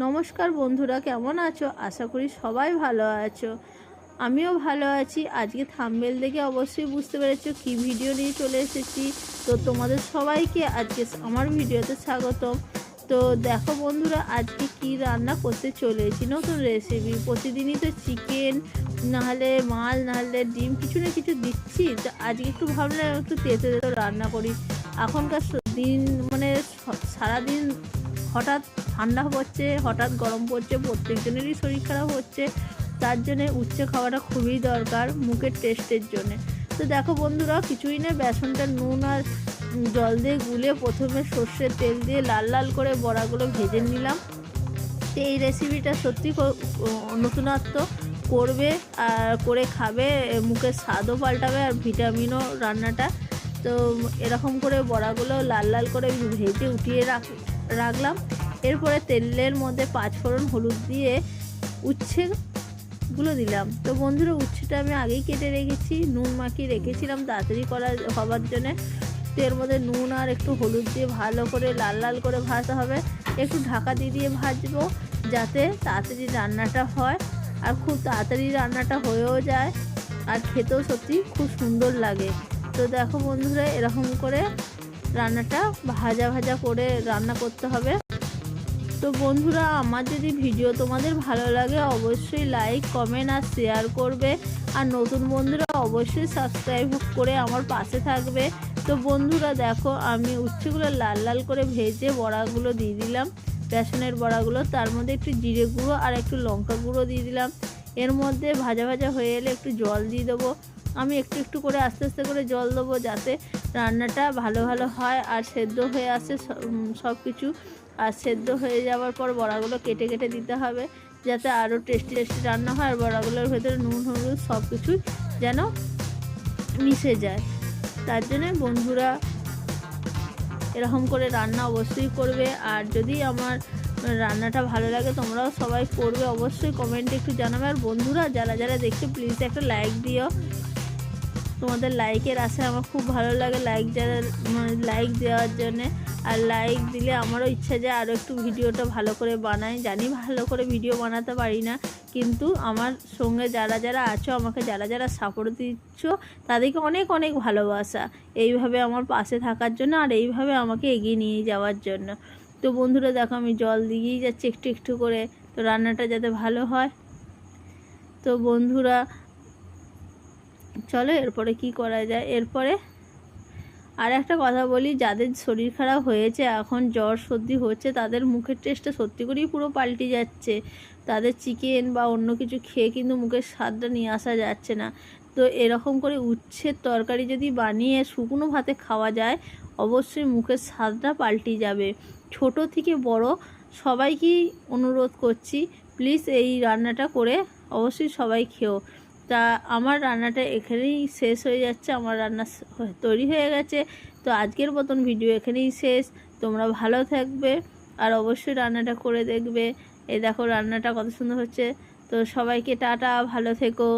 নমস্কার বন্ধুরা, কেমন আছো? আশা করি সবাই ভালো আছো। আমিও ভালো আছি। আজকে থাম্বনেল দেখে অবশ্যই বুঝতে পেরেছো কি ভিডিও নিয়ে চলে এসেছি। তো তোমাদের সবাইকে আজকে আমার ভিডিওতে স্বাগতম। তো দেখো বন্ধুরা, আজকে কি রান্না করতে চলেছি, নতুন রেসিপি। প্রতিদিনই তো চিকেন, নাহলে মাছ, নাহলে ডিম, কিছু না কিছু দিচ্ছি। তো আজকে একটু ভাবলাম একটু তেতো তেতো রান্না করি। এখনকার দিন মানে সারাদিন হঠাৎ ঠান্ডা পড়ছে, হঠাৎ গরম পড়ছে, প্রত্যেকজনেরই শরীর খারাপ হচ্ছে। তার জন্যে উচ্ছে খাওয়াটা খুবই দরকার মুখের টেস্টের জন্যে। তো দেখো বন্ধুরা, কিছুই না, বেসনটা নুন আর জল দিয়ে গুলে প্রথমে সর্ষের তেল দিয়ে লাল লাল করে বড়াগুলো ভেজে নিলাম। তো এই রেসিপিটা সত্যি নতুনত্ব, করবে আর করে খাবে, মুখের স্বাদও পাল্টাবে আর ভিটামিনও রান্নাটা। তো এরকম করে বড়াগুলো লাল লাল করে ভেজে উঠিয়ে রাখলাম। এরপরে তেলের মধ্যে 5 ফোড়ন, হলুদ দিয়ে উচ্ছেগুলো দিলাম। তো বন্ধুরা, উচ্ছেটা আমি আগেই কেটে রেখেছি, নুন মাখিয়ে রেখেছিলাম তাড়াতাড়ি হবার জন্যে। তো এর মধ্যে নুন আর একটু হলুদ দিয়ে ভালো করে লাল লাল করে ভাজতে হবে। একটু ঢাকা দিয়ে ভাজবো যাতে তাড়াতাড়ি রান্নাটা হয়, আর খুব তাড়াতাড়ি রান্নাটা হয়েও যায়, আর খেতেও সত্যি খুব সুন্দর লাগে। তো দেখো বন্ধুরা, এরকম করে রান্নাটা ভাজা ভাজা করে রান্না করতে হবে। তো বন্ধুরা, আমার যদি ভিডিও তোমাদের ভালো লাগে অবশ্যই লাইক, কমেন্ট আর শেয়ার করবে। আর নতুন বন্ধুরা অবশ্যই সাবস্ক্রাইব করে আমার পাশে থাকবে। তো বন্ধুরা দেখো, আমি উচ্ছেগুলো লাল লাল করে ভেজে বড়াগুলো দিয়ে দিলাম, বেসনের বড়াগুলো। তার মধ্যে একটু জিরে গুঁড়ো আর একটু লঙ্কা গুঁড়ো দিয়ে দিলাম। এর মধ্যে ভাজা ভাজা হয়ে এলে একটু জল দিয়ে দেবো। আমি একটু একটু করে আস্তে আস্তে করে জল দেবো যাতে রান্নাটা ভালো ভালো হয় আর সেদ্ধ হয়ে আসে সব কিছু। আর সেদ্ধ হয়ে যাওয়ার পর বড়াগুলো কেটে কেটে দিতে হবে যাতে আরও টেস্টি টেস্টি রান্না হয়, আর বড়াগুলোর ভেতরে নুন হলুদ সব কিছুই যেন মিশে যায়। তার জন্যে বন্ধুরা এরকম করে রান্না অবশ্যই করবে। আর যদি আমার রান্নাটা ভালো লাগে তোমরাও সবাই করবে, অবশ্যই কমেন্টে একটু জানাবে। আর বন্ধুরা যারা যারা দেখছো প্লিজ একটা লাইক দিও, তোমাদের লাইকের আশায় আমার খুব ভালো লাগে লাইক দেওয়ার জন্যে। আর লাইক দিলে আমারও ইচ্ছা যায় আরও একটু ভিডিওটা ভালো করে বানাই। জানি ভালো করে ভিডিও বানাতে পারি না, কিন্তু আমার সঙ্গে যারা যারা আছো, আমাকে যারা যারা সাপোর্ট দিচ্ছ, তাদেরকে অনেক অনেক ভালোবাসা এইভাবে আমার পাশে থাকার জন্য আর এইভাবে আমাকে এগিয়ে নিয়ে যাওয়ার জন্য। তো বন্ধুরা দেখো, আমি জল দিয়েই যাচ্ছি একটু একটু করে, তো রান্নাটা যাতে ভালো হয়। তো বন্ধুরা চলো এরপরে কি করা যায়। এরপরে আর একটা কথা বলি, যাদের শরীর খারাপ হয়েছে, এখন জ্বর সর্দি হচ্ছে, তাদের মুখের টেস্টটা সত্যি করেই পুরো পাল্টে যাচ্ছে। তাদের চিকেন বা অন্য কিছু খেয়ে কিন্তু মুখের স্বাদটা নিয়ে আসা যাচ্ছে না। তো এরকম করে উচ্ছের তরকারি যদি বানিয়ে শুকনো ভাতে খাওয়া যায়, অবশ্যই মুখের স্বাদটা পাল্টে যাবে। ছোট থেকে বড় সবাইকেই অনুরোধ করছি, প্লিজ এই রান্নাটা করে অবশ্যই সবাই খেও। তা আমার রান্নাটা এখানেই শেষ হয়ে যাচ্ছে, আমার রান্না তৈরি হয়ে গেছে। তো আজকের মতন ভিডিও এখানেই শেষ। তোমরা ভালো থাকবে আর অবশ্যই রান্নাটা করে দেখবে। এই দেখো রান্নাটা কত সুন্দর হচ্ছে। তো সবাইকে টাটা, ভালো থেকো।